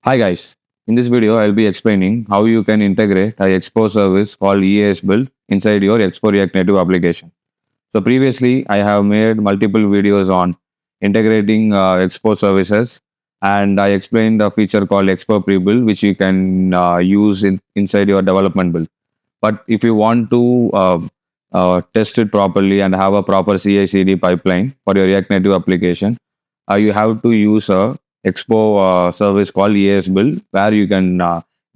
Hi guys, in this video I'll be explaining how you can integrate a Expo service called EAS Build inside your Expo React Native application. So previously I have made multiple videos on integrating Expo services, and I explained a feature called Expo Prebuild which you can use inside your development build. But if you want to test it properly and have a proper CI/CD pipeline for your React Native application, you have to use a Expo service called EAS Build, where you can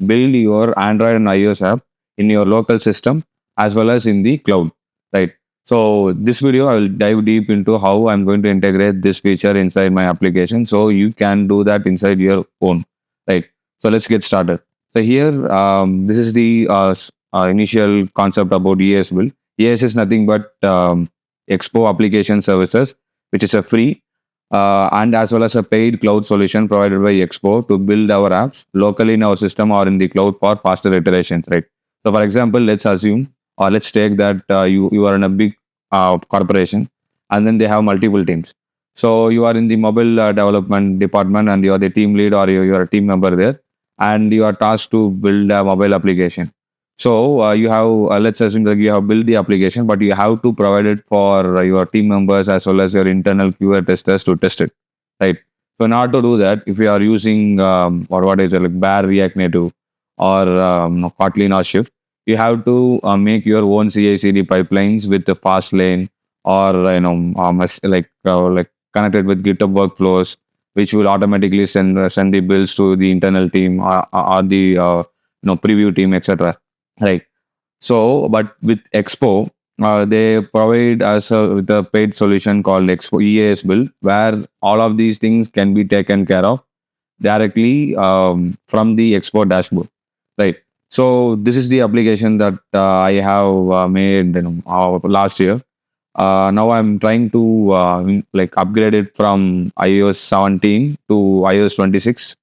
build your Android and iOS app in your local system as well as in the cloud, right? So this video I will dive deep into how I'm going to integrate this feature inside my application, so you can do that inside your own, right? So let's get started. So here, this is the initial concept about EAS Build. EAS is nothing but Expo application services, which is a free and as well as a paid cloud solution provided by Expo to build our apps locally in our system or in the cloud for faster iterations, right? So, for example, let's assume or let's take that you are in a big corporation, and then they have multiple teams. So you are in the mobile development department, and you are the team lead, or you are a team member there, and you are tasked to build a mobile application. So you have, let's assume that you have built the application, but you have to provide it for your team members as well as your internal QA testers to test it, right? So in order to do that, if you are using or what is it, like Bear React Native or Kotlin or Shift, you have to make your own CI/CD pipelines with the fast lane, or like connected with GitHub workflows, which will automatically send the builds to the internal team, or the preview team, etc. Right. So, but with Expo, they provide us with a paid solution called Expo EAS Build, where all of these things can be taken care of directly from the Expo dashboard. Right. So this is the application that I have made last year. Now I'm trying to like upgrade it from iOS 17 to iOS 26,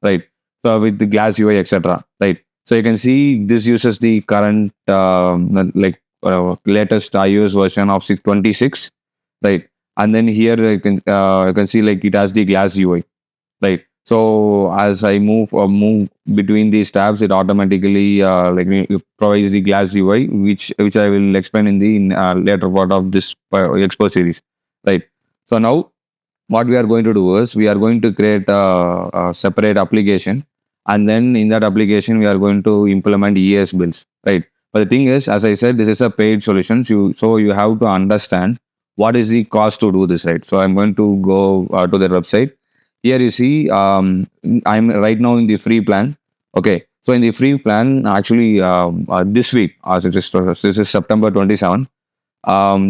right? So with the glass UI, etc., right? So you can see this uses the current latest iOS version of 626, right? And then here you can see like it has the glass UI, right? So as I move between these tabs, it automatically it provides the glass UI, which I will explain in the later part of this Expo series, right? So now what we are going to do is we are going to create a separate application, and then in that application we are going to implement ES builds, right? But the thing is, as I said, this is a paid solution, so you have to understand what is the cost to do this, right? So I'm going to go to their website. Here you see, I'm right now in the free plan. Okay, so in the free plan, actually, this week, as this is September 27,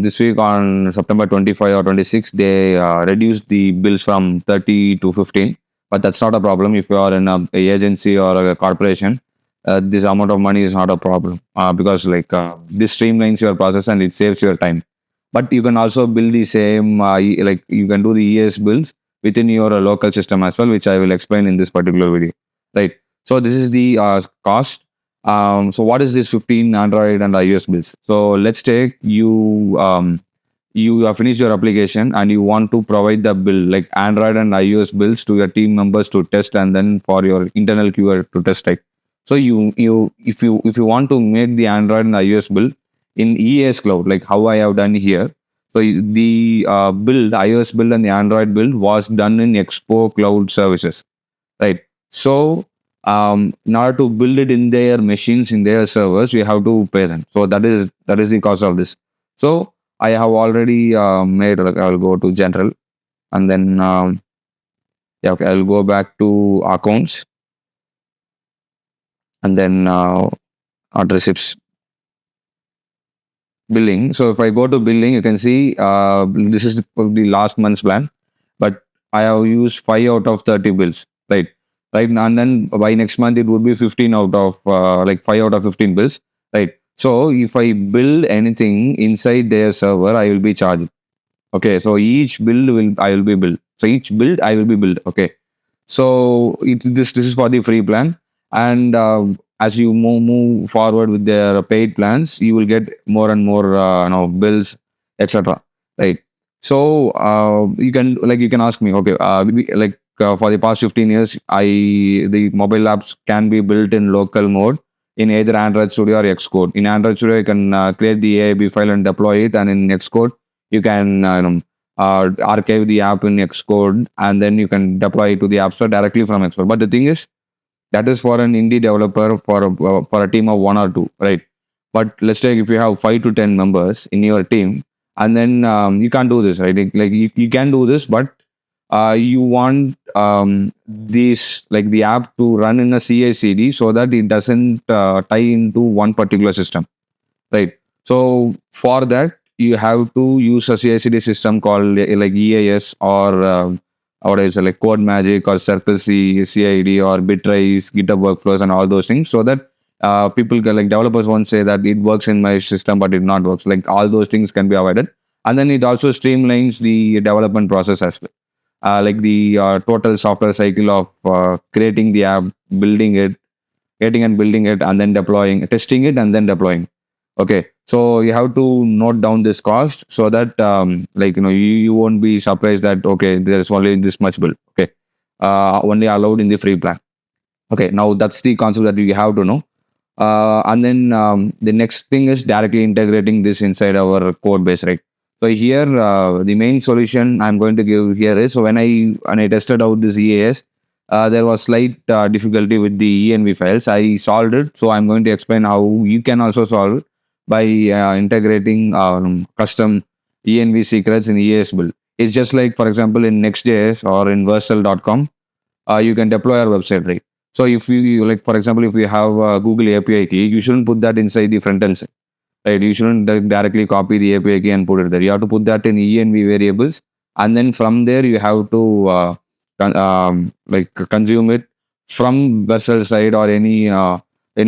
this week on September 25 or 26, they reduced the bills from 30 to 15. But that's not a problem if you are in a agency or a corporation. This amount of money is not a problem because this streamlines your process and it saves your time. But you can also build the same, like you can do the ES builds within your local system as well, which I will explain in this particular video. Right. So this is the cost. So what is this 15 Android and iOS builds? So let's take you have finished your application and you want to provide the build like Android and iOS builds to your team members to test, and then for your internal QA to test, right? So if you want to make the Android and iOS build in EAS cloud, like how I have done here. So the build iOS build and the Android build was done in Expo Cloud Services, right? So in order to build it in their machines, in their servers, we have to pay them. So that is the cost of this. So I have already made. Like, I'll go to general, and then yeah, okay, I'll go back to accounts, and then receipts, billing. So if I go to billing, you can see this is the last month's plan, but I have used 5 out of 30 bills, right? Right, and then by next month it would be 15 out of 5 out of 15 bills, right? So if I build anything inside their server, I will be charged. Okay, so each build I will be billed. So each build I will be billed. Okay, so this is for the free plan, and as you move forward with their paid plans, you will get more and more bills, etc. Right. So you can ask me, okay, for the past 15 years, the mobile apps can be built in local mode in either Android Studio or Xcode. In Android Studio, you can create the AIB file and deploy it, and in Xcode, you can archive the app in Xcode, and then you can deploy it to the App Store directly from Xcode. But the thing is, that is for an indie developer for a team of one or two, right? But let's take if you have 5 to 10 members in your team, and then you can't do this, right? Like you can do this, but you want these like the app to run in a CI/CD so that it doesn't tie into one particular system, right? So for that, you have to use a CI/CD system called like EAS or what is it, like Code Magic or Circle C, CID or Bitrise, GitHub Workflows, and all those things, so that people can, like developers won't say that it works in my system but it not works. Like all those things can be avoided, and then it also streamlines the development process as well. Like the total software cycle of creating the app, building it, creating and building it, and then deploying, testing it, and then deploying. Okay, so you have to note down this cost so that like you won't be surprised that okay, there is only this much bill. Okay, only allowed in the free plan. Okay, now that's the concept that you have to know. And then the next thing is directly integrating this inside our code base, right? So here the main solution I'm going to give here is, so when I tested out this EAS, there was slight difficulty with the env files. I solved it, so I'm going to explain how you can also solve it by integrating custom env secrets in EAS build. It's just like, for example, in Next.js or in Versal.com, you can deploy our website, right? So if you like, for example, if you have a Google API key, you shouldn't put that inside the front end side, right? You shouldn't directly copy the API key and put it there. You have to put that in env variables, and then from there you have to like consume it from Versal side or any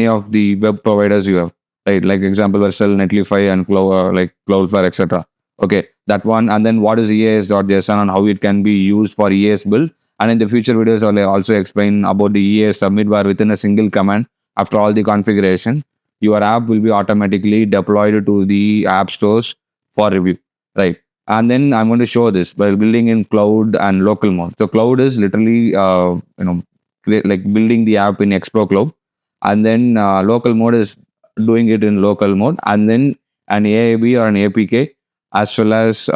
of the web providers you have, right? Like example, Versal, Netlify, and like Cloudflare, etc. Okay, that one, and then what is EAS.json and how it can be used for EAS build. And in the future videos, I'll also explain about the EAS submit, where within a single command, after all the configuration, your app will be automatically deployed to the app stores for review, right? And then I'm going to show this by building in cloud and local mode. So cloud is literally, like building the app in Expo Cloud, and then local mode is doing it in local mode, and then an AIB or an APK, as well as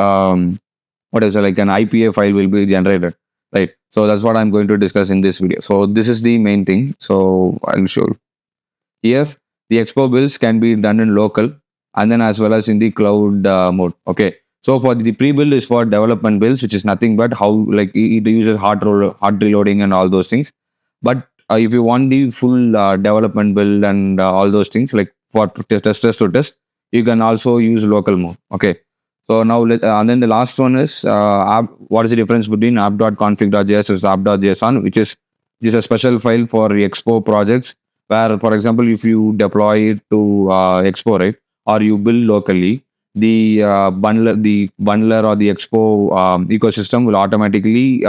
what is it, like an IPA file will be generated, right? So that's what I'm going to discuss in this video. So this is the main thing. So I'll show you. Here, the Expo builds can be done in local and then as well as in the cloud mode. Okay. So for the pre-build is for development builds, which is nothing but how like it uses hard reloading and all those things. But if you want the full development build and all those things, like for testers to test, you can also use local mode. Okay. So now, and then the last one is app. What is the difference between app.config.js and app.json, which is just a special file for Expo projects, where, for example, if you deploy it to Expo, right, or you build locally, the bundler or the Expo ecosystem will automatically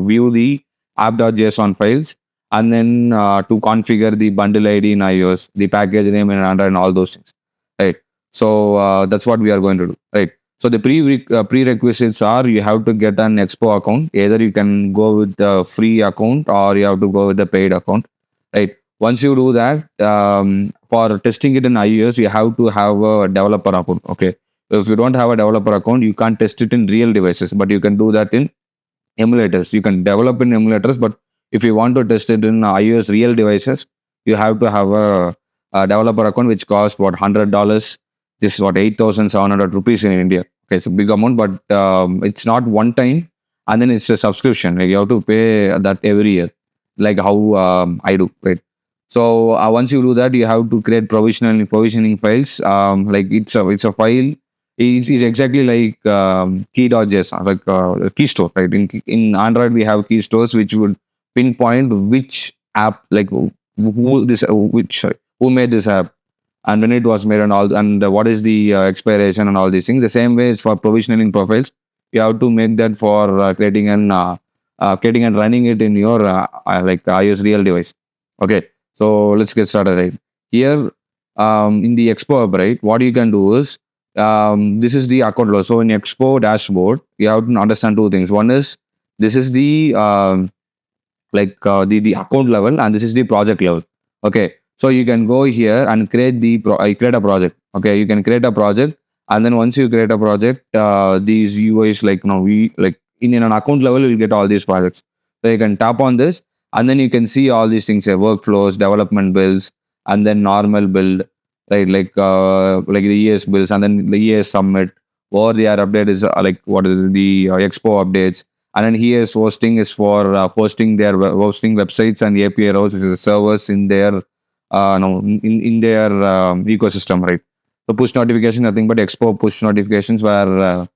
view the app.json files, and then to configure the bundle ID in iOS, the package name in Android, and all those things, right? So that's what we are going to do, right? So the prerequisites are, you have to get an Expo account. Either you can go with the free account or you have to go with the paid account, right? Once you do that, for testing it in iOS, you have to have a developer account. Okay, so if you don't have a developer account, you can't test it in real devices, but you can do that in emulators. You can develop in emulators, but if you want to test it in iOS real devices, you have to have a developer account, which costs what, $100. This is what, 8,700 rupees in India. Okay, it's a big amount, but it's not one time, and then it's a subscription. Like you have to pay that every year, like how I do, right? So once you do that, you have to create provisioning files. Like it's a file. It's exactly like key.json, like a key store, right? In Android, we have key stores which would pinpoint which app, like who made this app, and when it was made, and all, and what is the expiration and all these things. The same way is for provisioning profiles. You have to make that for creating and running it in your like iOS real device. Okay, so let's get started, right? Here, in the Expo app, right, what you can do is, this is the account load. So in Expo dashboard, you have to understand two things. One is This is the the account level, and this is the project level. Okay, so you can go here and create create a project. Okay, you can create a project, and then once you create a project, these UIs we like in an account level you'll get all these projects. So you can tap on this, and then you can see all these things here: workflows, development builds, and then normal build, right? Like the ES builds, and then the ES submit. Or the update is like what is the Expo updates, and then here is hosting is for hosting websites and API roles, which is the servers in their no in their ecosystem, right? So push notification, nothing but Expo push notifications where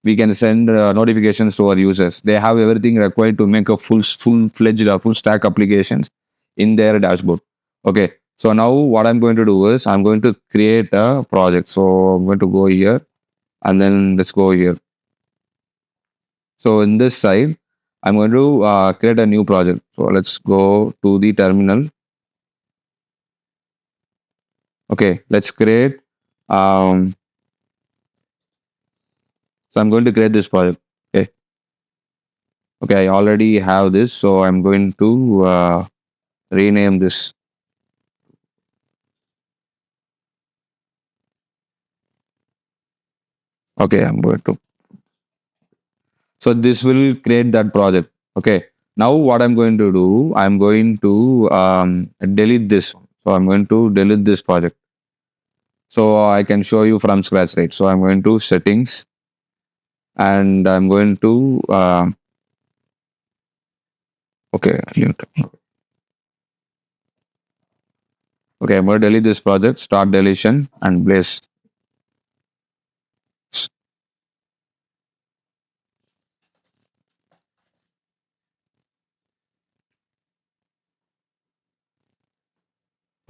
we can send notifications to our users. They have everything required to make a full-fledged full stack applications in their dashboard. Okay, so now what I'm going to do is I'm going to create a project. So I'm going to go here, and then let's go here. So in this side, I'm going to create a new project. So let's go to the terminal. Okay, let's create. Um, so I'm going to create this project. Okay, okay, I already have this, so I'm going to rename this. Okay, I'm going to. So this will create that project. Okay, now what I'm going to do, I'm going to delete this. So I'm going to delete this project. So I can show you from scratch, right? So I'm going to settings, and I'm going to okay, okay, I'm going to delete this project, start deletion, and place.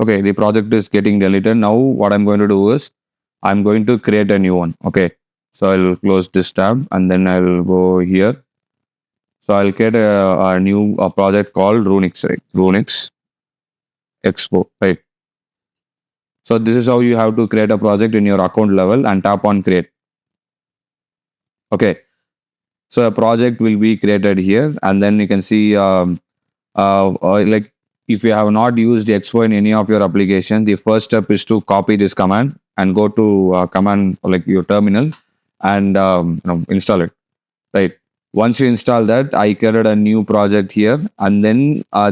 Okay, the project is getting deleted. Now what I'm going to do is I'm going to create a new one. Okay, so I'll close this tab, and then I'll go here. So I'll create a new project called Runix, right? Runix Expo, right? So this is how you have to create a project in your account level and tap on create. Okay, so a project will be created here, and then you can see like if you have not used Expo in any of your application, the first step is to copy this command and go to command like your terminal and install it. Right. Once you install that, I created a new project here, and then I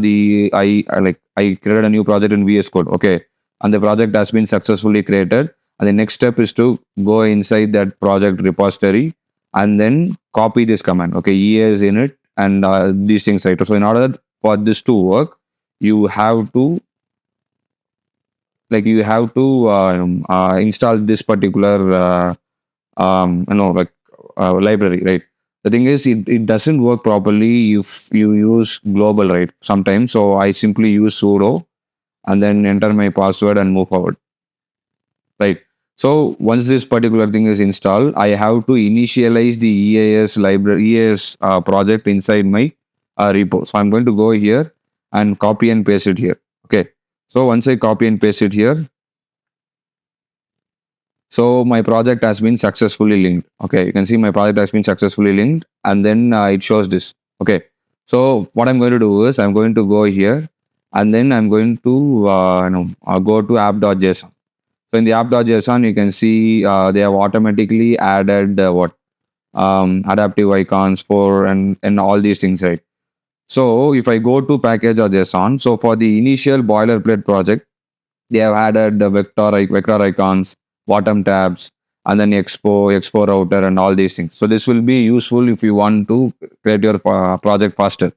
created a new project in VS Code. Okay, and the project has been successfully created. And the next step is to go inside that project repository and then copy this command. Okay, EAS init and these things, right? So in order for this to work, you have to install this particular library, right? The thing is it doesn't work properly if you use global, right? Sometimes, so I simply use sudo and then enter my password and move forward, right? So once this particular thing is installed, I have to initialize the EAS library, EAS project inside my repo. So I'm going to go here and copy and paste it here. Okay, so once I copy and paste it here, so my project has been successfully linked. Okay, you can see my project has been successfully linked, and then it shows this. Okay, so what I'm going to do is I'm going to go here, and then I'm going to go to app.json. So in the app.json, you can see they have automatically added what adaptive icons for and all these things, right? So if I go to package.json, so for the initial boilerplate project, they have added the vector icons, bottom tabs, and then expo router, and all these things. So this will be useful if you want to create your project faster,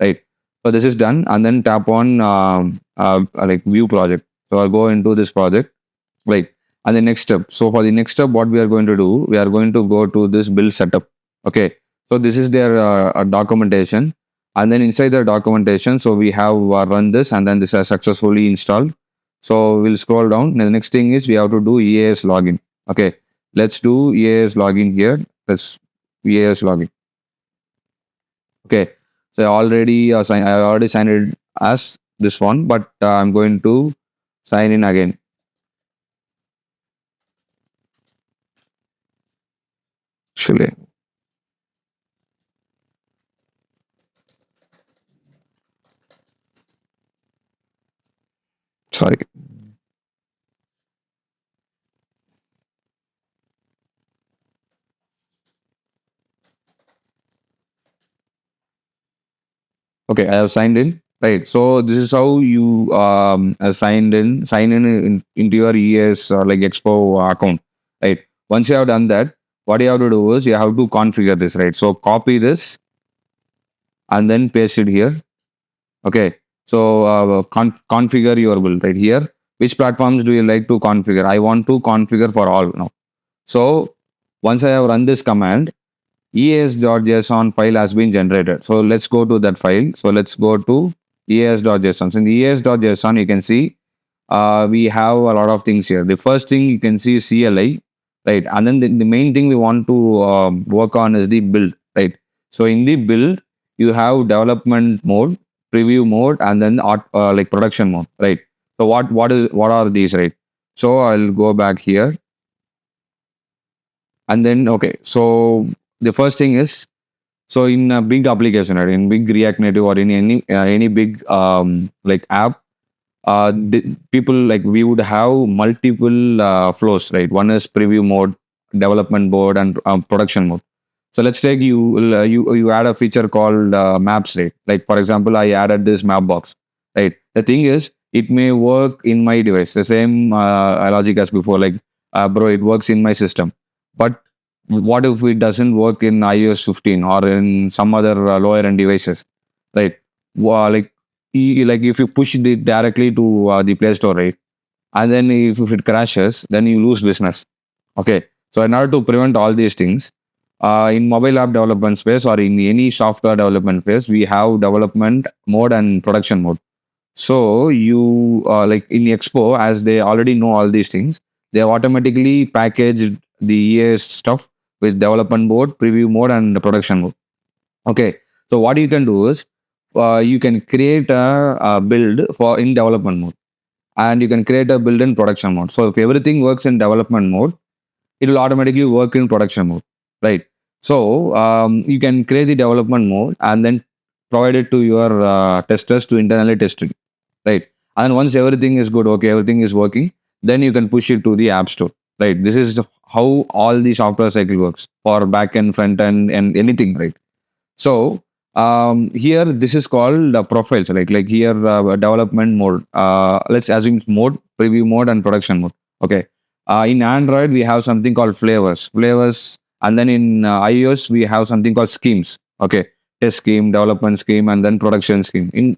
right? So this is done, and then tap on like view project. So I'll go into this project, right? And the next step. So for the next step, what we are going to do, we are going to go to this build setup. Okay. So this is their documentation, and then inside the documentation, so we have run this, and then this has successfully installed. So we'll scroll down. The next thing is we have to do EAS login. Okay, let's do EAS login here. Let's EAS login. Okay, so I already signed it as this one, but I'm going to sign in again. Actually, Sorry. Okay, I have signed in. Right. So this is how you sign into your ES or like Expo account. Right. Once you have done that, what you have to do is you have to configure this. Right. So copy this and then paste it here. Okay. So configure your build right here. Which platforms do you like to configure? I want to configure for all now. So once I have run this command, EAS.json file has been generated. So let's go to that file. So let's go to EAS.json. So in the EAS.json, you can see we have a lot of things here. The first thing you can see is CLI, right? And then the main thing we want to work on is the build, right? So in the build, you have development mode, preview mode, and then like production mode, right? So what are these, right? So I'll go back here, and then okay. So the first thing is, so in a big application, right, in big React Native or in any big like app, people like we would have multiple flows, right? One is preview mode, development mode, and production mode. So let's take you add a feature called maps, right? Like for example, I added this map box, right? The thing is, it may work in my device, the same logic as before. Like, bro, it works in my system, but what if it doesn't work in iOS 15 or in some other lower end devices, right? Like like if you push it directly to the Play Store, right? And then if it crashes, then you lose business. Okay. So in order to prevent all these things, in mobile app development space or in any software development phase, we have development mode and production mode. So you like in Expo, as they already know all these things, they have automatically packaged the EAS stuff with development mode, preview mode, and the production mode. Okay. So what you can do is you can create a build for in development mode, and you can create a build in production mode. So if everything works in development mode, it will automatically work in production mode, right? So you can create the development mode and then provide it to your testers to internally test it, right? And once everything is good, okay, everything is working, then you can push it to the app store, right? This is how all the software cycle works for back end, front end, and anything, right? So here this is called profiles, like here development mode. Let's assume mode, preview mode, and production mode. Okay. In Android we have something called flavors, and then in iOS we have something called schemes. Okay, test scheme, development scheme, and then production scheme. In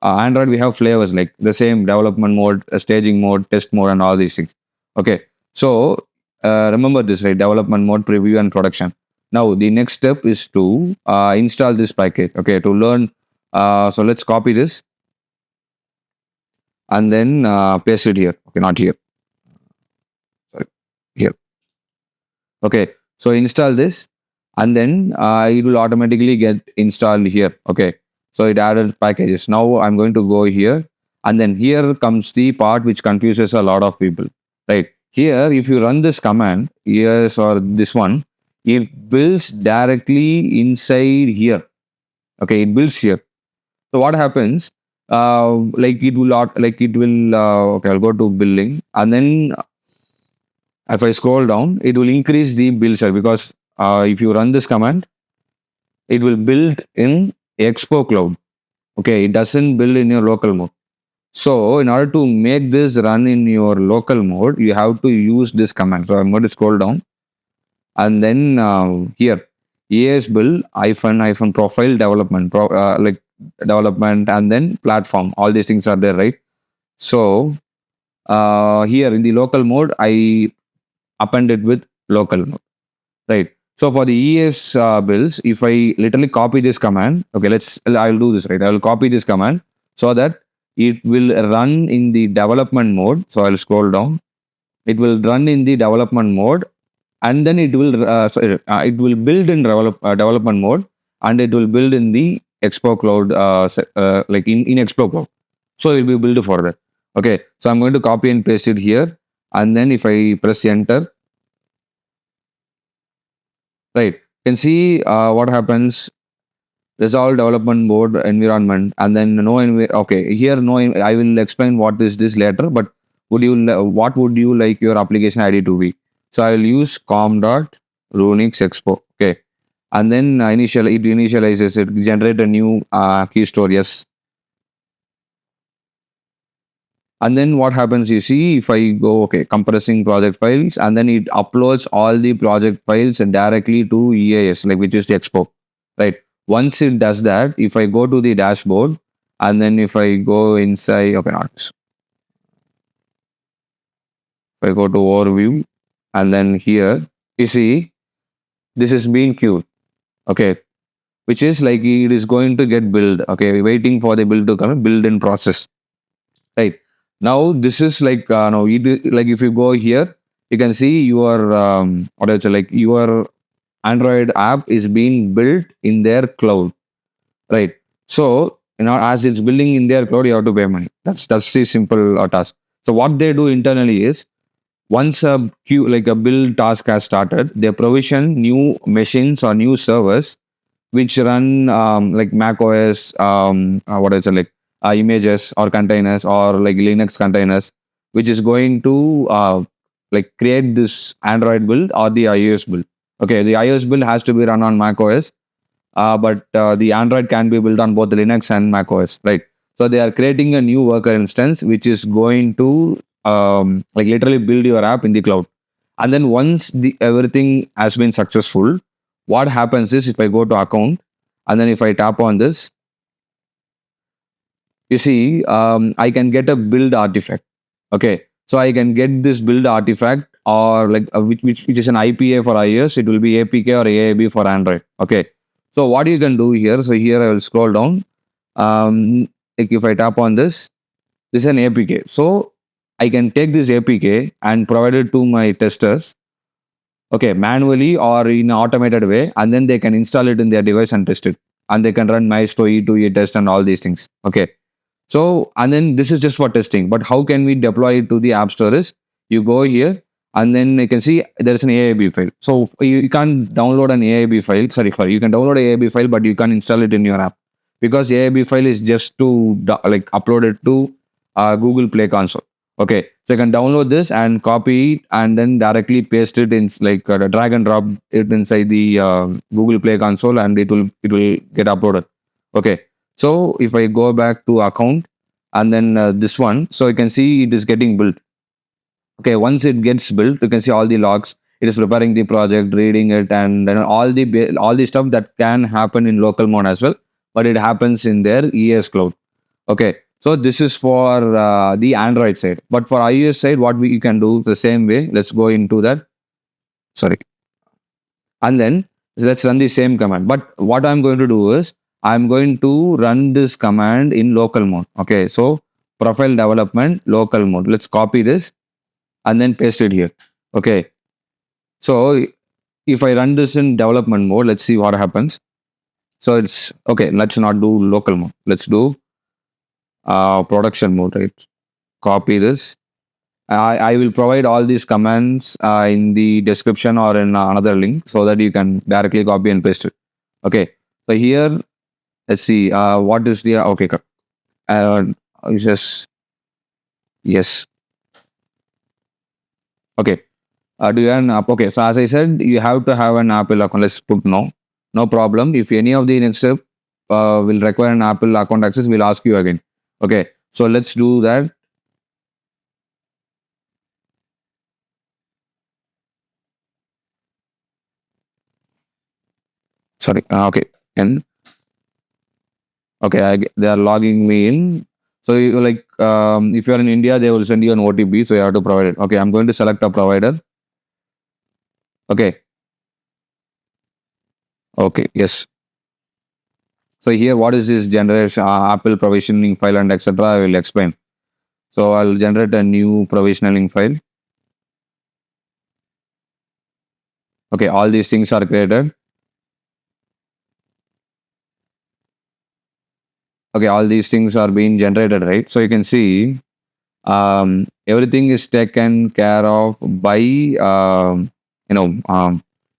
Android we have flavors like the same development mode, staging mode, test mode, and all these things. Okay, so remember this, right? Development mode, preview, and production. Now the next step is to install this package. Okay, to learn. So let's copy this and then paste it here. Okay, not here. Sorry, here. Okay, so install this and then it will automatically get installed here. Okay, so it added packages. Now I'm going to go here, and then here comes the part which confuses a lot of people. Right here, if you run this command, yes, or this one, it builds directly inside here. Okay, it builds here. So what happens? Like it will not, like it will. Okay, I'll go to building, and then if I scroll down, it will increase the build size because if you run this command, it will build in Expo Cloud. Okay, it doesn't build in your local mode. So in order to make this run in your local mode, you have to use this command. So I'm going to scroll down, and then here EAS build hyphen profile development, like development, and then platform. All these things are there, right? So here in the local mode, I appended with local mode, right? So for the ES builds, if I literally copy this command, okay, I'll do this, right? I will copy this command so that it will run in the development mode. So I'll scroll down. It will run in the development mode, and then it will build in development mode, and it will build in the Expo Cloud, like in Expo Cloud. So it will be built for that. Okay, so I'm going to copy and paste it here, and then if I press enter, right, you can see what happens. resolve development mode environment, and then okay, here I will explain what is this later, but what would you like your application ID to be? So I will use com dot runix expo. Okay, and then it initializes it, generate a new key store. Yes. And then what happens, you see, if I go, okay, compressing project files, and then it uploads all the project files directly to EAS, like which is the Expo, right? Once it does that, if I go to the dashboard, and then if I go inside, okay, not this. If I go to overview, and then here, you see, this is being queued, okay, which is like it is going to get build, okay, waiting for the build to come, build in process. Right. Now this is like now like if you go here, you can see your what I say, like your Android app is being built in their cloud. Right. So as it's building in their cloud, you have to pay money. That's the simple task. So what they do internally is once a queue like a build task has started, they provision new machines or new servers which run like Mac OS, what is it like images or containers or like Linux containers, which is going to like create this Android build or the iOS build. Okay, the iOS build has to be run on Mac OS, but the Android can be built on both the Linux and Mac OS, right? So they are creating a new worker instance which is going to like literally build your app in the cloud. And then once the everything has been successful, what happens is if I go to account and then if I tap on this, you see, I can get a build artifact. Okay, so I can get this build artifact or like which is an IPA for iOS. It will be APK or AAB for Android. Okay, so what you can do here? So here I will scroll down. Like if I tap on this is an APK. So I can take this APK and provide it to my testers, okay, manually or in an automated way, and then they can install it in their device and test it, and they can run Maestro E2E test and all these things. Okay, so and then this is just for testing, but how can we deploy it to the app store? Is you go here and then you can see there's an AIB file. So you can't download an AIB file. Sorry, you can download an AIB file, but you can't install it in your app because AIB file is just to like upload it to Google Play Console. Okay, so you can download this and copy it and then directly paste it in like drag and drop it inside the Google Play Console and it will get uploaded. Okay, so if I go back to account and then this one, so you can see it is getting built. Okay, once it gets built, you can see all the logs. It is preparing the project, reading it, and then all the stuff that can happen in local mode as well, but it happens in their ES cloud. Okay, so this is for the Android side, but for iOS side, what we you can do the same way. Let's go into that. Sorry, and then let's run the same command. But what I'm going to do is I'm going to run this command in local mode. Okay, so profile development local mode. Let's copy this and then paste it here. Okay, so if I run this in development mode, let's see what happens. So it's okay. Let's not do local mode. Let's do production mode. Right. Copy this. I will provide all these commands in the description or in another link so that you can directly copy and paste it. Okay. So here, let's see. What is the okay? Just yes. Okay. Do you have an app? Okay. So as I said, you have to have an Apple account. Let's put no. No problem. If any of the next step will require an Apple account access, we'll ask you again. Okay. So let's do that. Sorry. Okay. And okay, they are logging me in. So you like if you are in India, they will send you an OTP. So you have to provide it. Okay. I'm going to select a provider. Okay. Okay. Yes. So here, what is this generation Apple provisioning file and etc. I will explain. So I'll generate a new provisioning file. Okay, all these things are created. Okay, all these things are being generated, right? So you can see everything is taken care of by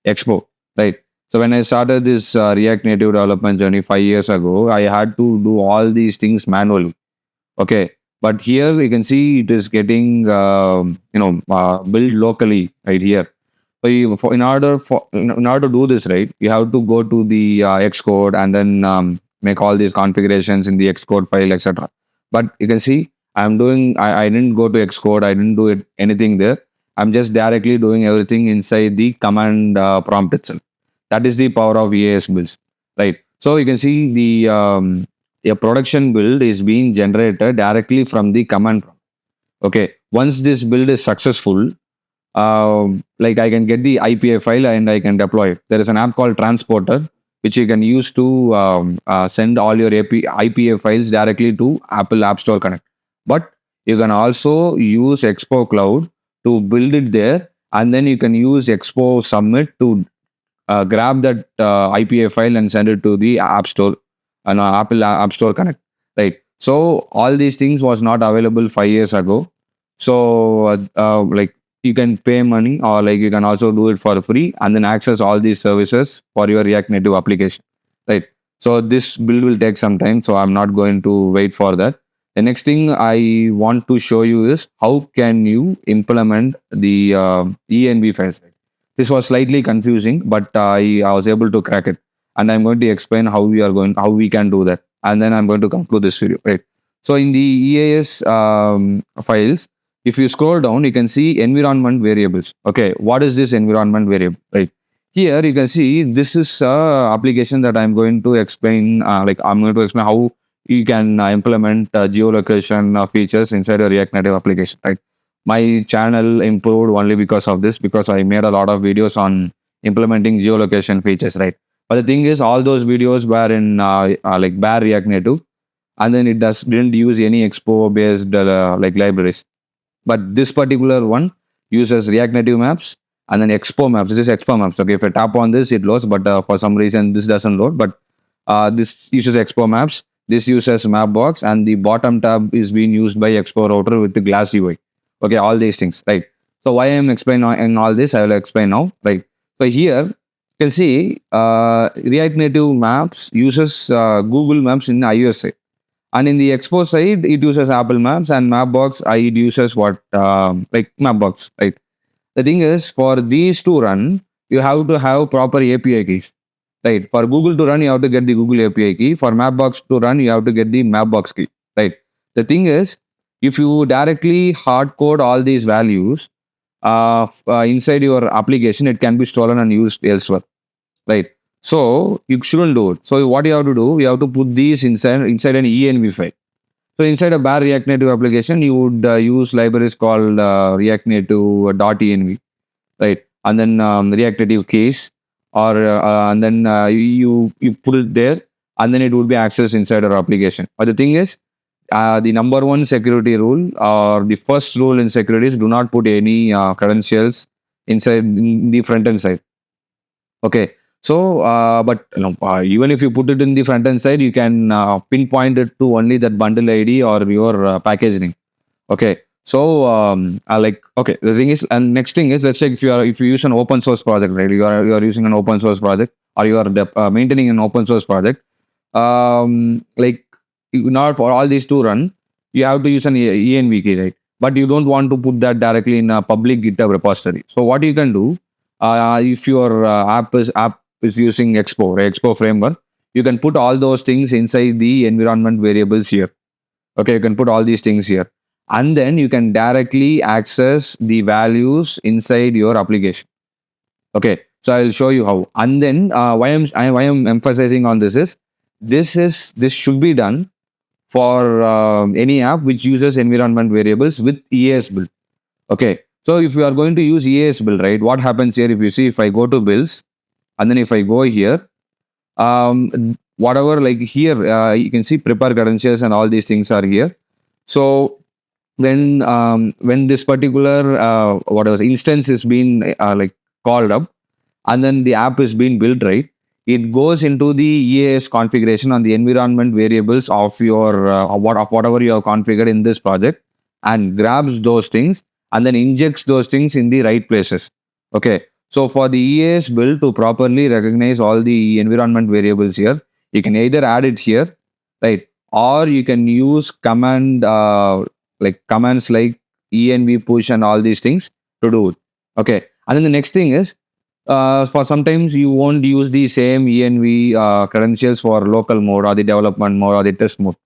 Expo, right? So when I started this React Native development journey 5 years ago, I had to do all these things manually. Okay, but here you can see it is getting built locally right here. So in order to do this right, you have to go to the Xcode and then make all these configurations in the Xcode file, etc. But you can see I didn't go to Xcode, I didn't do it anything there. I'm just directly doing everything inside the command prompt itself. That is the power of EAS builds, right? So you can see a production build is being generated directly from the command prompt. Okay, once this build is successful, like I can get the IPA file and I can deploy it. There is an app called Transporter which you can use to send all your IPA files directly to Apple App Store Connect. But you can also use Expo Cloud to build it there, and then you can use Expo Submit to grab that IPA file and send it to the App Store and Apple App Store Connect. Right. So all these things was not available 5 years ago. So like you can pay money, or like you can also do it for free and then access all these services for your React Native application. Right. So this build will take some time. So I'm not going to wait for that. The next thing I want to show you is how can you implement the env files. This was slightly confusing, but I was able to crack it, and I'm going to explain how we can do that, and then I'm going to conclude this video. Right. So in the EAS files, if you scroll down, you can see environment variables. Okay, what is this environment variable? Right. Here you can see this is a application that I'm going to explain. Like I'm going to explain how you can implement geolocation features inside a React Native application. Right. My channel improved only because of this, because I made a lot of videos on implementing geolocation features, right? But the thing is, all those videos were in like bare React Native, and then didn't use any Expo based like libraries. But this particular one uses React Native maps and then Expo maps. This is Expo maps. Okay, if I tap on this, it loads, but for some reason this doesn't load. But this uses Expo maps. This uses Mapbox, and the bottom tab is being used by Expo router with the Glass UI. Okay, all these things, right? So why I'm explaining all this, I will explain now, right? So here you can see React Native Maps uses Google Maps in iOS side, and in the Expo side it uses Apple Maps, and Mapbox it uses what like Mapbox, right? The thing is, for these to run, you have to have proper API keys, right? For Google to run, you have to get the Google API key. For Mapbox to run, you have to get the Mapbox key, right? The thing is, if you directly hard code all these values inside your application, it can be stolen and used elsewhere, right? So you shouldn't do it. So what you have to do, you have to put these inside an env file. So inside a bare React Native application, you would use libraries called React Native.env, right? And then React Native case, or and then you put it there, and then it would be accessed inside our application. But the thing is, the number one security rule, or the first rule in security, is do not put any credentials inside the front end side. Okay, so but even if you put it in the front end side, you can pinpoint it to only that bundle ID or your package name. Okay, so like, okay, the thing is, and next thing is, let's say if you use an open source project, right? You are using an open source project, or you are maintaining an open source project. Like, in order for all these to run, you have to use an env key, right? But you don't want to put that directly in a public GitHub repository. So what you can do, if your app is using Expo, right? Expo framework, you can put all those things inside the environment variables here. Okay, you can put all these things here, and then you can directly access the values inside your application. Okay, so I'll show you how. And then why I'm emphasizing on this should be done for any app which uses environment variables with EAS build. Okay, so if you are going to use EAS build, right, what happens here? If you see, if I go to builds, and then if I go here, whatever, like here, you can see prepare credentials and all these things are here. So when this particular whatever instance is being like called up, and then the app is being built, right, it goes into the EAS configuration on the environment variables of your whatever you have configured in this project, and grabs those things and then injects those things in the right places. Okay, So for the EAS build to properly recognize all the environment variables here, you can either add it here, right? Or you can use like commands like env push and all these things to do it. Okay. And then the next thing is, for sometimes you won't use the same env credentials for local mode or the development mode or the test mode.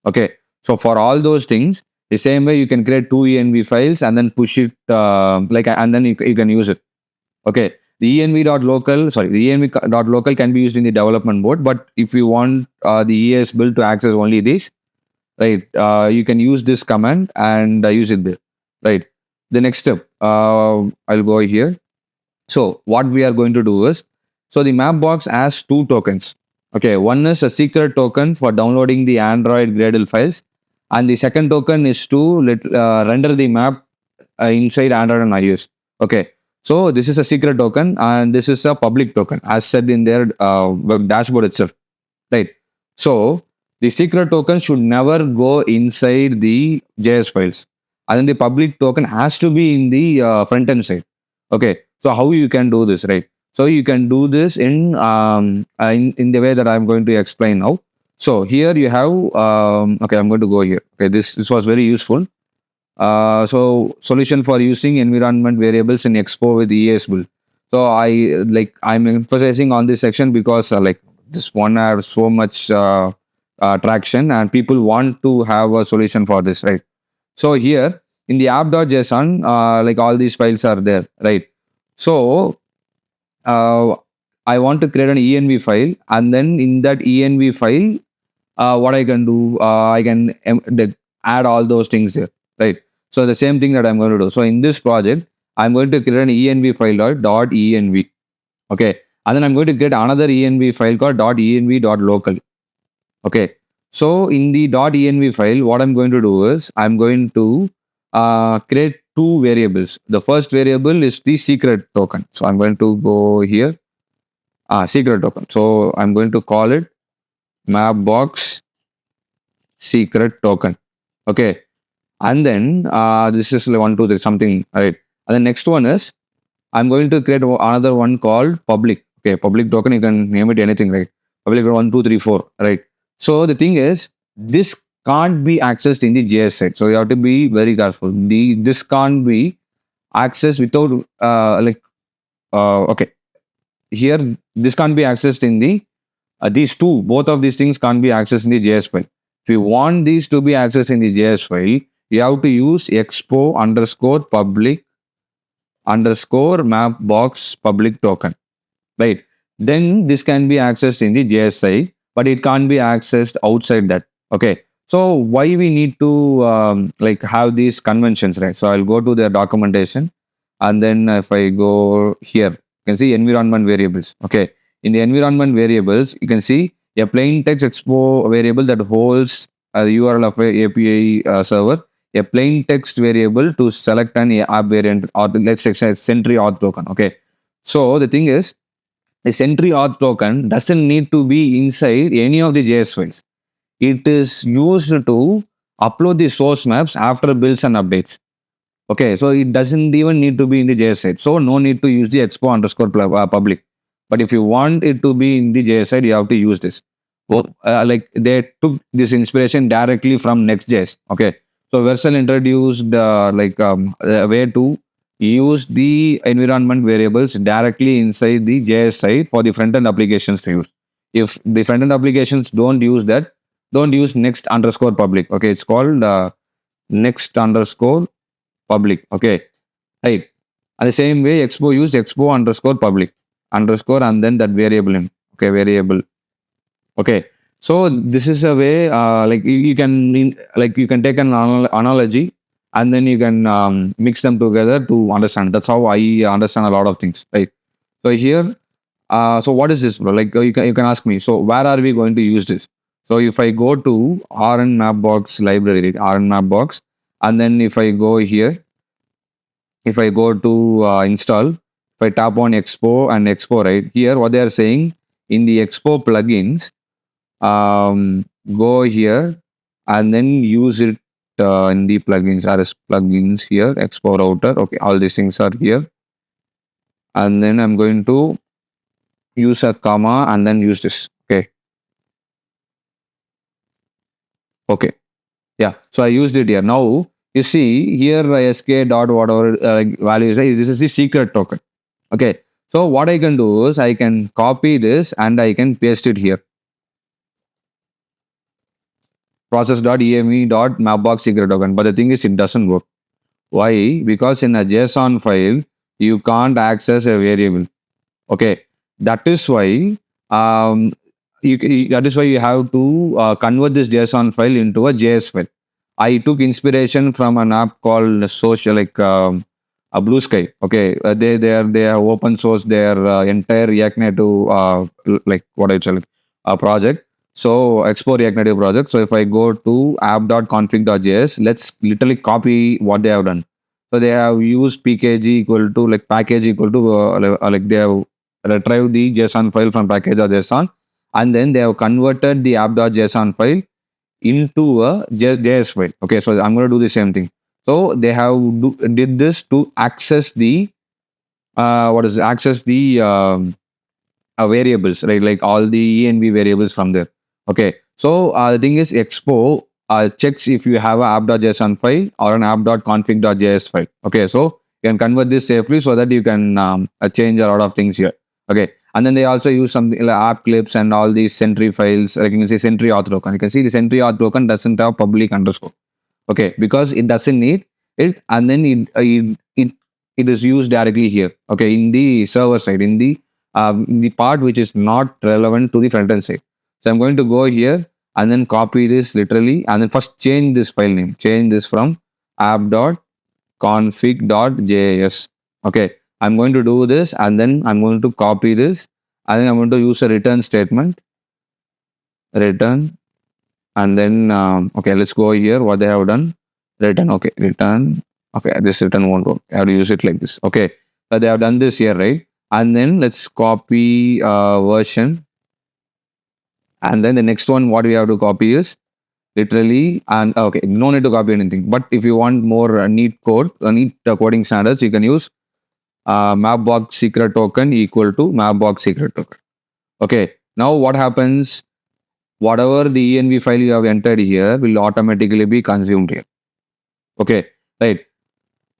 Okay. So for all those things, the same way you can create two env files and then push it and then you can use it. Okay. The env.local can be used in the development mode, but if you want the EAS build to access only this, right, you can use this command and use it there, right? The next step, I'll go here. So what we are going to do is, so the map box has two tokens. Okay, one is a secret token for downloading the Android Gradle files, and the second token is to render the map inside Android and iOS. Okay, so this is a secret token, and this is a public token, as said in their web dashboard itself. Right. So the secret token should never go inside the JS files, and then the public token has to be in the front end side. Okay. So how you can do this, right? So you can do this in the way that I'm going to explain now. So here you have okay, I'm going to go here. Okay, this was very useful. So solution for using environment variables in Expo with EAS build. So I'm emphasizing on this section because this one has so much traction and people want to have a solution for this, right? So here in the app.json, all these files are there, right? So uh, I want to create an env file, and then in that env file, what I can do, I can add all those things here, right? So the same thing that I'm going to do. So in this project, I'm going to create an env file dot env, okay, and then I'm going to create another env file called .env.local. Okay, so in the .env file, what I'm going to do is I'm going to create two variables. The first variable is the secret token. So I'm going to go here, secret token. So I'm going to call it mapbox secret token. Okay, and then this is like 1, 2, 3 something, right? And the next one is I'm going to create another one called public. Okay, public token, you can name it anything, right? Public 1, 2, 3, 4, right? So the thing is, this can't be accessed in the JS side. So you have to be very careful. This can't be accessed without okay. Here, this can't be accessed in the these two. Both of these things can't be accessed in the JS file. If you want these to be accessed in the JS file, you have to use expo underscore public underscore mapbox public token, right? Then this can be accessed in the JS side, but it can't be accessed outside that. Okay. So why we need to have these conventions, right? So I'll go to the documentation, and then if I go here, you can see environment variables. Okay. In the environment variables, you can see a plain text expo variable that holds the URL of a API server, a plain text variable to select an app variant, or let's say Sentry auth token. Okay. So the thing is, the Sentry auth token doesn't need to be inside any of the JS files. It is used to upload the source maps after builds and updates. Okay, so it doesn't even need to be in the JS side. So no need to use the expo underscore public. But if you want it to be in the JS side, you have to use this. Well, they took this inspiration directly from Next.js. Okay, so Vercel introduced a way to use the environment variables directly inside the JS side for the front-end applications to use. If the front-end applications don't use that, don't use next underscore public. Okay, it's called next underscore public. Okay, right. And the same way, Expo used expo underscore public underscore and then that variable name. Okay, variable. Okay, so this is a way you can you can take an analogy and then you can mix them together to understand. That's how I understand a lot of things, right? So here, so what is this, bro? Like you can ask me. So where are we going to use this? So if I go to rn mapbox library, rn mapbox, and then if I go here, if I go to install, if I tap on Expo and Expo, right here, what they are saying in the Expo plugins, go here and then use it in the plugins, RS plugins here, Expo router. Okay, all these things are here. and then I'm going to use a comma and then use this. Okay. Yeah. So I used it here. Now you see here sk dot whatever value is. This is the secret token. Okay. So what I can do is I can copy this and I can paste it here. Process.eme.mapbox secret token. But the thing is, it doesn't work. Why? Because in a JSON file, you can't access a variable. Okay. That is why that is why you have to convert this JSON file into a JS file. I took inspiration from an app called Social, like a Blue Sky. Okay, they have open source their entire React Native like what I tell project. So Expo React Native project. So if I go to app.config.js, let's literally copy what they have done. So they have used pkg equal to like package equal to like they have retrieved the JSON file from package.json, and then they have converted the app.json file into a JS file. Okay, so I'm going to do the same thing. So they have did this to access the access the variables, right? Like all the env variables from there. Okay, so the thing is, Expo checks if you have a app.json file or an app.config.js file. Okay, so you can convert this safely so that you can change a lot of things here. Okay, and then they also use something like app clips and all these Sentry files. Like you can see Sentry auth token. You can see the Sentry auth token doesn't have public underscore. Okay, because it doesn't need it, and then it is used directly here. Okay, in the server side, in the part which is not relevant to the front end side. So I'm going to go here and then copy this literally, and then first change this file name. Change this from app.config.js. Okay, I'm going to do this, and then I'm going to copy this, and then I'm going to use a return statement. Return, and then okay, let's go here. What they have done? Return. Okay, return. Okay, this return won't work. I have to use it like this. Okay, so they have done this here, right? And then let's copy version, and then the next one what we have to copy is literally, and okay, no need to copy anything. But if you want more neat code, neat coding standards, you can use mapbox secret token equal to mapbox secret token. Okay, now what happens? Whatever the env file you have entered here will automatically be consumed here. Okay, right.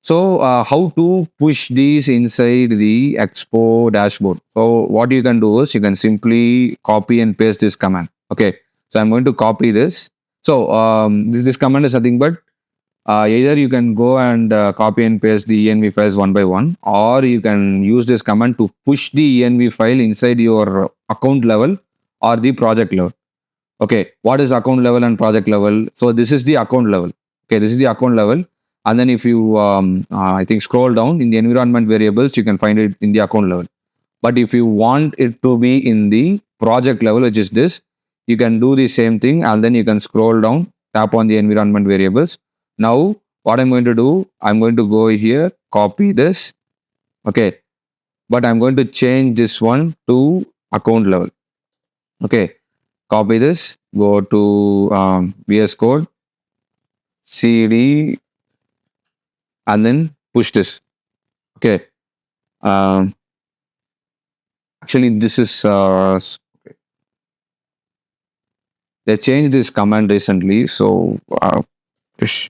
So how to push these inside the Expo dashboard? So what you can do is you can simply copy and paste this command. Okay, so I'm going to copy this. So this command is nothing but either you can go and copy and paste the env files one by one, or you can use this command to push the env file inside your account level or the project level. Okay, what is account level and project level? So this is the account level. Okay, this is the account level. And then if you, I think, scroll down in the environment variables, you can find it in the account level. But if you want it to be in the project level, which is this, you can do the same thing, and then you can scroll down, tap on the environment variables. Now, what I'm going to do, I'm going to go here, copy this. Okay, but I'm going to change this one to account level. Okay, copy this, go to VS Code, CD, and then push this. Okay. Actually, this is they changed this command recently, so push.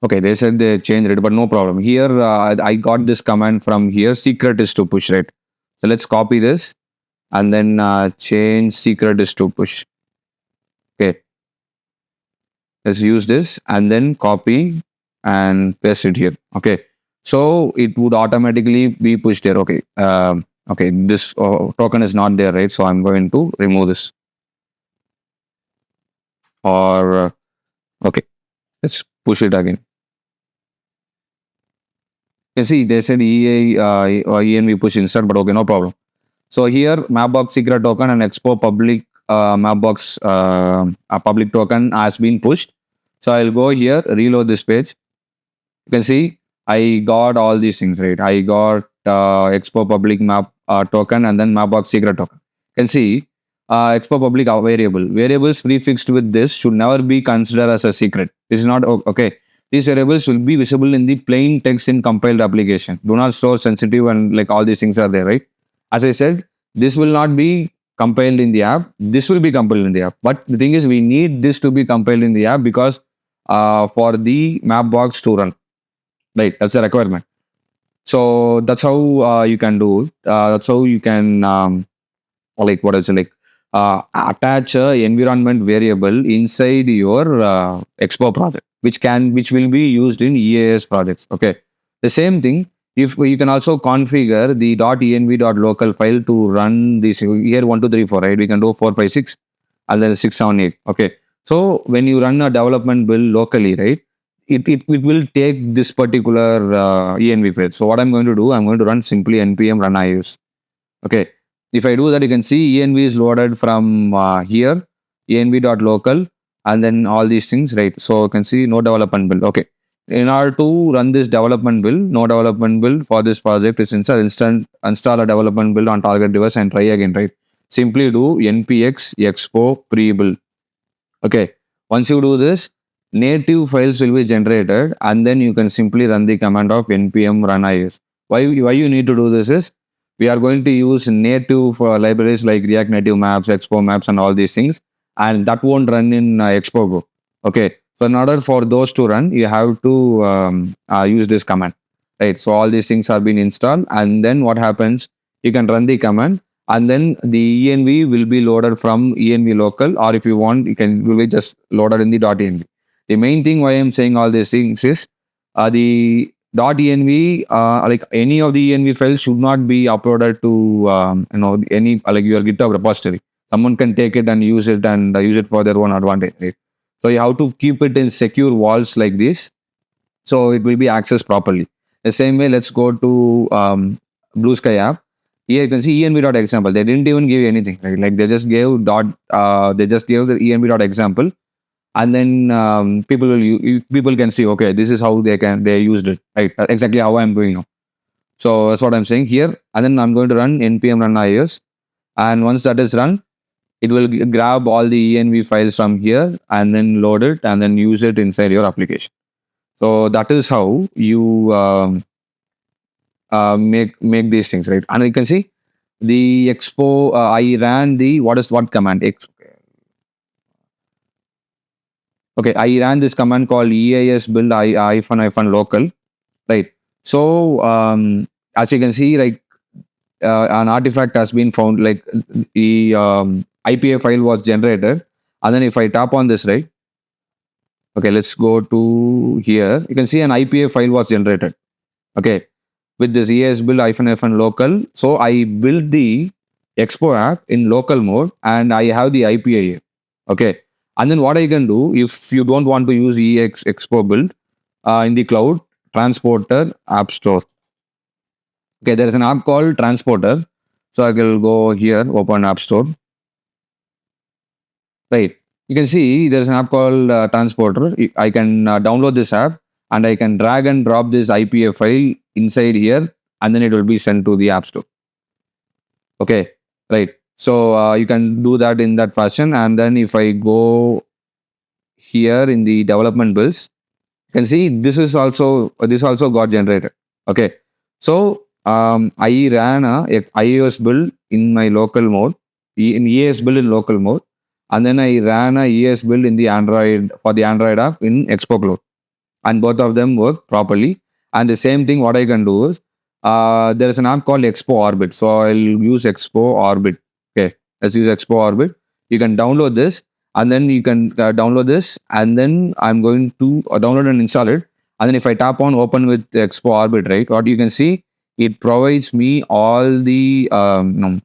Okay, they said they changed it, but no problem. Here, I got this command from here. Secret is to push, right? So let's copy this and then change secret is to push. Okay, let's use this and then copy and paste it here. Okay, so it would automatically be pushed there. Okay, okay, this token is not there, right? So I'm going to remove this. Or okay, let's push it again. You can see they said EA or ENV push insert, but okay, no problem. So here Mapbox secret token and Expo public Mapbox a public token has been pushed. So I'll go here, reload this page. You can see I got all these things, right? I got Expo public map token and then Mapbox secret token. can see Expo public variable. Variables prefixed with this should never be considered as a secret. This is not okay. These variables will be visible in the plain text in compiled application. Do not store sensitive and like all these things are there, right? As I said, this will not be compiled in the app. This will be compiled in the app. But the thing is, we need this to be compiled in the app because for the map box to run, right? That's a requirement. So that's how you can do it. That's how you can like what else like attach a environment variable inside your expo project which will be used in EAS projects. Okay, the same thing, if you can also configure the .env.local file to run this here 1 2 3 4, right? We can do 4 5 6 and then 6 7 8. Okay, so when you run a development build locally, right, it will take this particular env file. So what I'm going to do, I'm going to run simply npm run iOS. Okay, if I do that, you can see env is loaded from here, env.local, and then all these things, right? So you can see no development build. Okay, in order to run this development build, no development build for this project is install a development build on target device and try again, right? Simply do npx expo prebuild. Okay, once you do this, native files will be generated, and then you can simply run the command of npm run iOS. Why you need to do this is we are going to use native libraries like React Native Maps, Expo Maps, and all these things, and that won't run in Expo Go. Okay, so in order for those to run, you have to use this command, right? So all these things are being installed, and then what happens? You can run the command, and then the env will be loaded from env local, or if you want, you can will be just loaded in the .env. The main thing why I'm saying all these things is the .env, like any of the env files should not be uploaded to any like your GitHub repository. Someone can take it and use it use it for their own advantage, right? So you have to keep it in secure walls like this, so it will be accessed properly. The same way, let's go to Blue Sky app. Here you can see env.example. They didn't even give anything, right? Like they just gave they just gave the env.example, and then people can see, okay, this is how they used it, right? Exactly how I'm doing now. So that's what I'm saying here, and then I'm going to run npm run iOS, and once that is run, it will grab all the env files from here and then load it and then use it inside your application. So that is how you make these things, right? And you can see the expo. I ran the what command? Okay, I ran this command called EAS Build hyphen local, right? So as you can see, like an artifact has been found, like the IPA file was generated, and then if I tap on this, right? Okay, let's go to here. You can see an IPA file was generated. Okay, with this EAS Build hyphen local. So I built the Expo app in local mode, and I have the IPA here. Okay, and then what I can do, if you don't want to use Expo Build in the cloud, Transporter App Store. Okay, there is an app called Transporter. So I will go here, open App Store. Right. You can see there's an app called Transporter. I can download this app, and I can drag and drop this IPA file inside here, and then it will be sent to the App Store. Okay, right. So you can do that in that fashion. And then if I go here in the development builds, you can see this also got generated. Okay, so I ran a iOS build in my local mode, in EAS build in local mode, and then I ran a EAS build in the Android for the Android app in Expo Cloud, and both of them work properly. And the same thing, what I can do is there is an app called Expo Orbit, so I'll use Expo Orbit. Okay, let's use Expo Orbit. You can download this, and then you can download this, and then I'm going to download and install it. And then if I tap on open with Expo Orbit, right, what you can see, it provides me all the iPad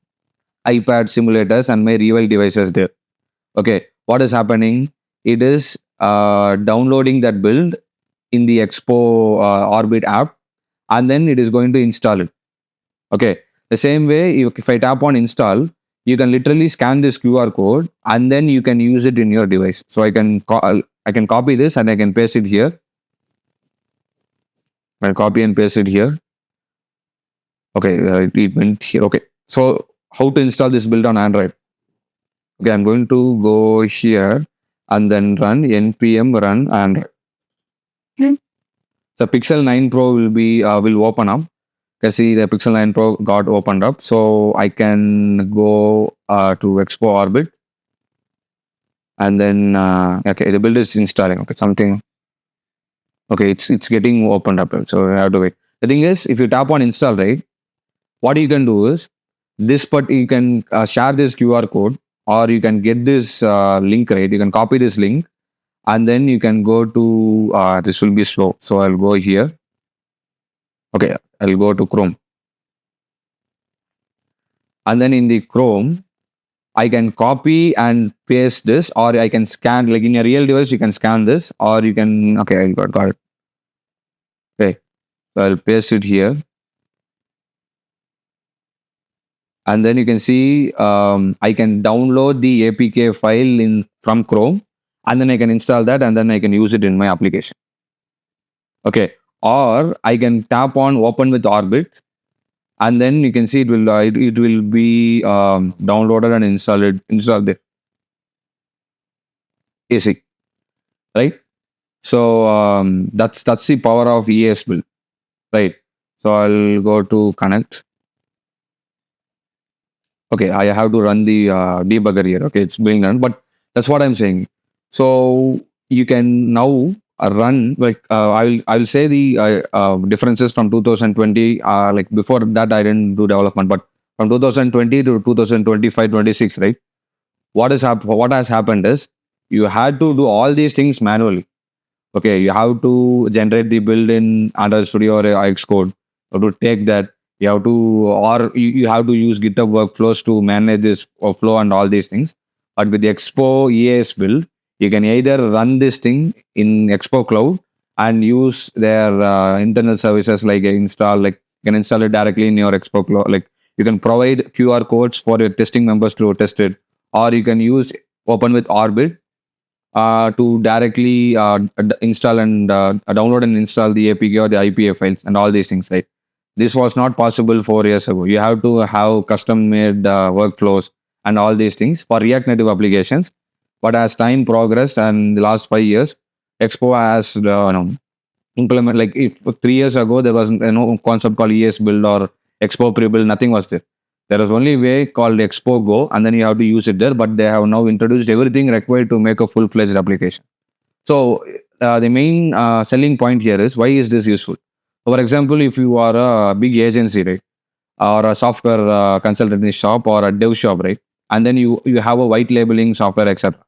simulators and my real devices there. Okay, what is happening? It is downloading that build in the Expo Orbit app, and then it is going to install it. Okay, the same way, if I tap on install, you can literally scan this QR code, and then you can use it in your device. So I can copy this and I can paste it here. I'll copy and paste it here. Okay, it went here. Okay, so how to install this build on Android. Okay, I'm going to go here and then run npm run Android. The Pixel 9 Pro will open up. You can see the Pixel 9 Pro got opened up. So I can go to Expo Orbit, and then okay, the build is installing. Okay, something. Okay, it's getting opened up. So I have to wait. The thing is, if you tap on install, right, what you can do is this, but you can share this QR code, or you can get this link, right? You can copy this link, and then you can go to this will be slow. So I'll go here. Okay, I'll go to Chrome, and then in the Chrome, I can copy and paste this, or I can scan, like in a real device, you can scan this, or you can, okay, I got it. Okay, so I'll paste it here. And then you can see I can download the APK file from Chrome, and then I can install that, and then I can use it in my application. Okay, or I can tap on open with Orbit, and then you can see it will be downloaded and installed there. Easy, right? So that's the power of EAS Build, right? So I'll go to connect. Okay, I have to run the debugger here. Okay, it's being done, but that's what I'm saying. So you can now run, like I'll say the differences from 2020. Like before that, I didn't do development, but from 2020 to 2025, 26, right? What has happened is you had to do all these things manually. Okay, you have to generate the build in Android Studio or Xcode. You have to take that. You have to, or you have to use GitHub workflows to manage this flow and all these things. But with the Expo EAS build, you can either run this thing in Expo Cloud and use their internal services, like like you can install it directly in your Expo Cloud. Like you can provide QR codes for your testing members to test it, or you can use Open with Orbit to directly install and download and install the APK or the IPA files and all these things, right? This was not possible 4 years ago. You have to have custom made workflows and all these things for React Native applications. But as time progressed and the last 5 years, Expo has implement, like if 3 years ago there was no concept called ES build or Expo Prebuild, nothing was there. There was only way called Expo Go, and then you have to use it there. But they have now introduced everything required to make a full-fledged application. So the main selling point here is, why is this useful? For example, if you are a big agency, right, or a software consultancy shop or a dev shop, right, and then you have a white labeling software, etc.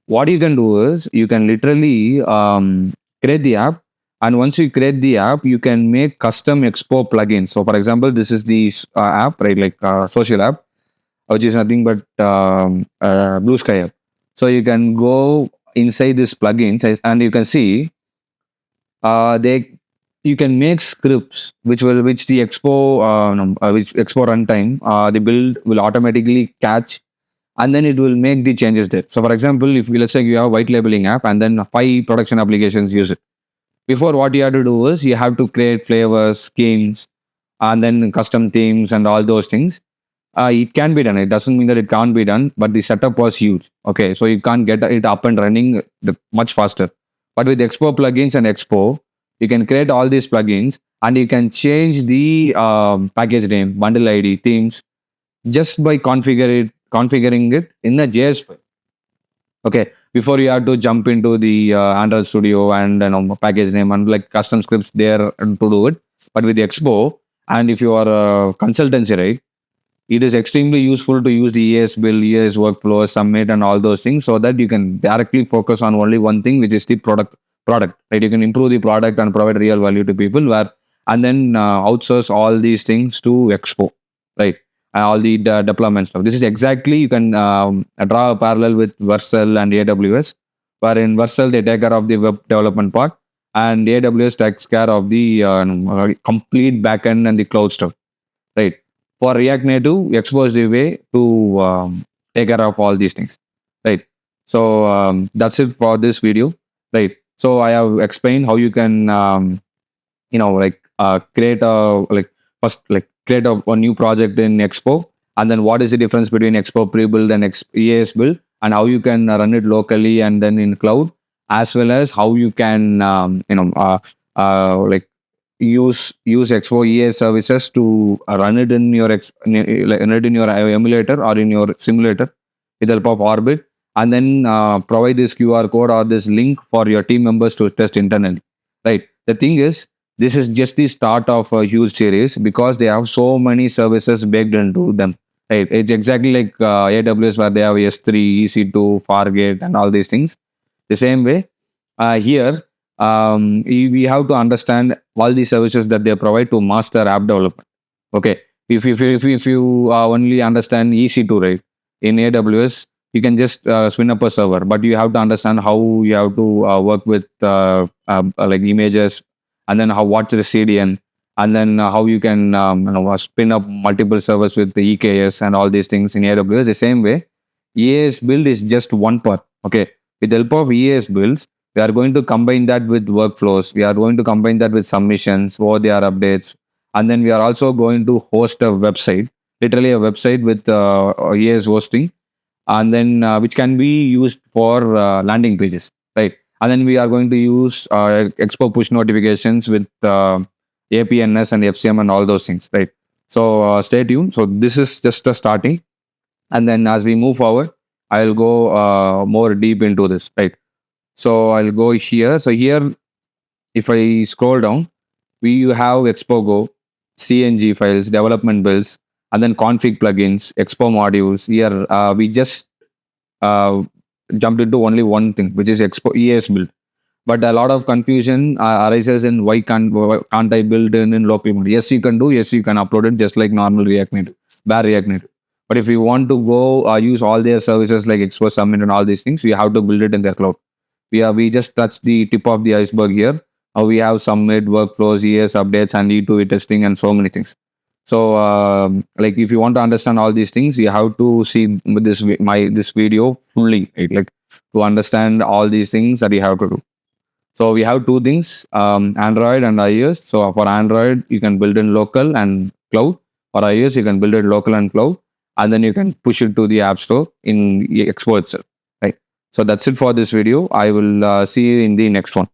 What you can do is you can literally create the app, and once you create the app, you can make custom Expo plugins. So, for example, this is the app, right, like social app, which is nothing but Blue Sky app. So you can go inside this plugin, and you can see they you can make scripts which the Expo which Expo runtime the build will automatically catch, and then it will make the changes there. So, for example, if let's say you have a white labeling app and then 5 production applications use it. Before, what you have to do is you have to create flavors, schemes, and then custom themes and all those things. It can be done. It doesn't mean that it can't be done, but the setup was huge. Okay, so you can't get it up and running much faster. But with Expo plugins and Expo, you can create all these plugins, and you can change the package name, bundle ID, themes, just by configuring it in a JS file. Okay, before you have to jump into the Android Studio and package name and like custom scripts there to do it. But with the Expo, and if you are a consultancy, right, it is extremely useful to use the ES build, ES workflow, submit, and all those things, so that you can directly focus on only one thing, which is the product. Right, you can improve the product and provide real value to people, and then outsource all these things to Expo, right? All the deployment stuff. This is exactly, you can draw a parallel with Vercel and AWS, where in Vercel they take care of the web development part, and AWS takes care of the complete backend and the cloud stuff, right? For React Native, Expo is the way to take care of all these things, right? So that's it for this video, right? So I have explained how you can, create a, like, first, like, create a new project in Expo, and then what is the difference between Expo Prebuild and EAS Build, and how you can run it locally and then in cloud, as well as how you can like use Expo EAS services to run it in your run it in your emulator or in your simulator with the help of Orbit, and then provide this QR code or this link for your team members to test internally. Right. The thing is, this is just the start of a huge series because they have so many services baked into them. Right. It's exactly like AWS where they have S3, EC2, Fargate, and all these things. The same way, here we have to understand all the services that they provide to master app development. Okay, if you only understand EC2, right, in AWS, you can just spin up a server, but you have to understand how you have to work with like images, and then how what's the CDN, and then how you can spin up multiple servers with the EKS and all these things in AWS. The same way, EAS build is just one part. Okay, with the help of EAS builds, we are going to combine that with workflows. We are going to combine that with submissions, ODR updates, and then we are also going to host a website, literally a website with EAS hosting, and then which can be used for landing pages, right? And then we are going to use Expo push notifications with APNS and FCM and all those things, right? So stay tuned. So this is just a starting, and then as we move forward, I'll go more deep into this, right? So I'll go here. So here, if I scroll down, we have Expo Go, CNG files, development builds, and then config plugins, Expo modules. Here, we just uh, jumped into only one thing, which is Expo EAS build. But a lot of confusion arises in why can't I build in local mode? Yes, you can do. Yes, you can upload it just like normal React Native, bare React Native. But if you want to go use all their services like Expo Summit and all these things, you have to build it in their cloud. We just touched the tip of the iceberg here. We have Summit workflows, ES updates, and E2E testing, and so many things. So, like if you want to understand all these things, you have to see this video fully, right? Like to understand all these things that you have to do. So we have two things, Android and iOS. So for Android, you can build in local and cloud. For iOS, you can build it local and cloud, and then you can push it to the App Store in Expo itself. Right. So that's it for this video. I will see you in the next one.